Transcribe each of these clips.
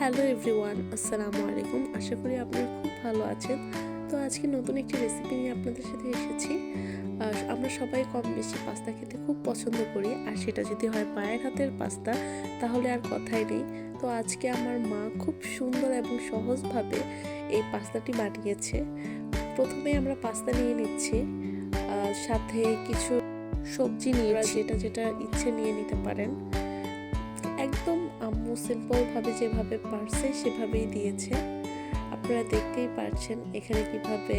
Hello everyone, আসসালামু আলাইকুম। আশা করি আপনারা খুব ভালো আছেন। তো আজকে নতুন একটি রেসিপি নিয়ে আপনাদের সাথে এসেছি। আমরা সবাই কম বেশি পাস্তা খেতে খুব পছন্দ করি, আর সেটা যদি হয় মায়ের হাতের পাস্তা তাহলে আর কথাই নেই। তো আজকে আমার মা খুব সুন্দর এবং সহজভাবে এই পাস্তাটি বানিয়েছে। প্রথমে আমরা পাস্তা নিয়ে নিচ্ছি, সাথে কিছু সবজি নিয়ে যেটা যেটা ইচ্ছে নিয়ে নিতে পারেন। একদম আম্মু সিম্পলভাবে যেভাবে পারছে সেভাবেই দিয়েছে। আপনারা দেখতেই পারছেন এখানে কিভাবে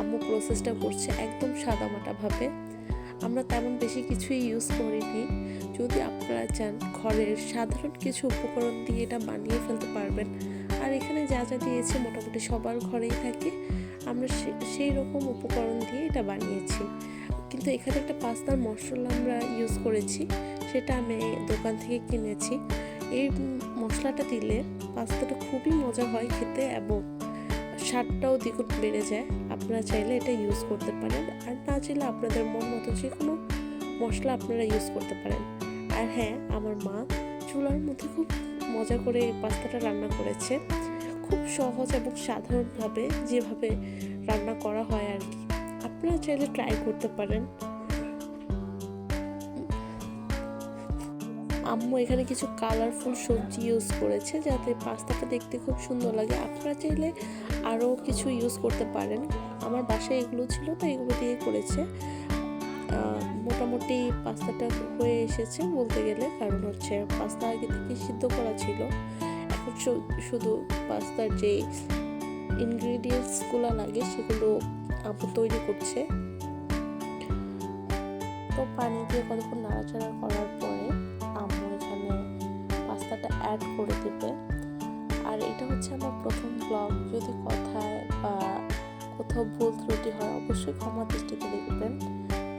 আম্মু প্রসেসটা করছে, একদম সাদামাটাভাবে। আমরা তেমন বেশি কিছুই ইউজ করিনি। যদি আপনারা চান ঘরের সাধারণ কিছু উপকরণ দিয়ে এটা বানিয়ে ফেলতে পারবেন। আর এখানে যা যা দিয়েছে মোটামুটি সবার ঘরেই থাকে, আমরা সেই রকম উপকরণ দিয়ে এটা বানিয়েছি। কিন্তু এখানে একটা পাস্তার মশলা আমরা ইউজ করেছি, সেটা আমি দোকান থেকে কিনেছি। এই মশলাটা দিলে পাস্তাটা খুবই মজা হয় খেতে এবং স্বাদটাও দ্বিগুণ বেড়ে যায়। আপনারা চাইলে এটা ইউজ করতে পারেন, আর না চাইলে আপনাদের মন মতো যে কোনো মশলা আপনারা ইউজ করতে পারেন। আর হ্যাঁ, আমার মা চুলার মধ্যে খুব মজা করে এই পাস্তাটা রান্না করেছে, খুব সহজ এবং সাধারণভাবে যেভাবে রান্না করা হয় আর কি। আপনারা চাইলে ট্রাই করতে পারেন। আম্মু এখানে কিছু কালারফুল সবজি ইউজ করেছে যাতে পাস্তাটা দেখতে খুব সুন্দর লাগে। আপনারা চাইলে আরও কিছু ইউজ করতে পারেন। আমার বাসায় এগুলো ছিল, তো এগুলো দিয়ে করেছে। মোটামুটি পাস্তাটা হয়ে এসেছে বলতে গেলে, কারণ হচ্ছে পাস্তা আগে থেকে সিদ্ধ করা ছিল। এখন শুধু পাস্তার যে ইনগ্রিডিয়েন্টসগুলো লাগে সেগুলো আম্মু তৈরি করছে। তো পানি দিয়ে কতক্ষণ নাড়াচাড়া করার পরে আম্মু এখানে পাস্তাটা অ্যাড করে দেবে। আর এটা হচ্ছে আমার প্রথম ব্লগ। যদি কথায় বা কোথাও ভুল ত্রুটি হয় অবশ্যই ক্ষমা দৃষ্টিতে দেখবেন।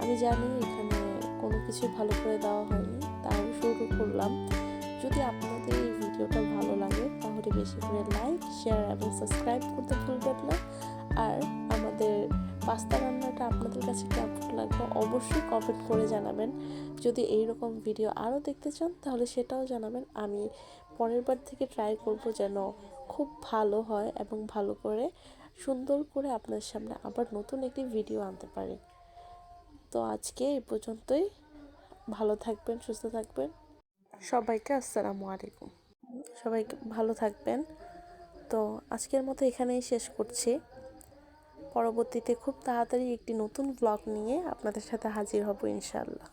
আমি জানি এখানে কোনো কিছু ভালো করে দেওয়া হয়নি, তাও শুরু করলাম। যদি আপনাদের এই ভিডিওটা ভালো লাগে তাহলে বেশি করে লাইক, শেয়ার এবং সাবস্ক্রাইব করতে ভুলবেন না। আর আমাদের পাস্তা রান্নাটা আপনাদের কাছে কেমন লাগবে অবশ্যই কমেন্ট করে জানাবেন। যদি এইরকম ভিডিও আরও দেখতে চান তাহলে সেটাও জানাবেন। আমি পরের বার থেকে ট্রাই করব যেন খুব ভালো হয় এবং ভালো করে সুন্দর করে আপনার সামনে আবার নতুন একটি ভিডিও আনতে পারি। তো আজকে এই পর্যন্তই। ভালো থাকবেন, সুস্থ থাকবেন। সবাইকে আসসালামু আলাইকুম। সবাইকে ভালো থাকবেন। তো আজকের মতো এখানেই শেষ করছি। পরবর্তীতে খুব তাড়াতাড়ি একটি নতুন ব্লগ নিয়ে আপনাদের সাথে হাজির হব ইনশাআল্লাহ।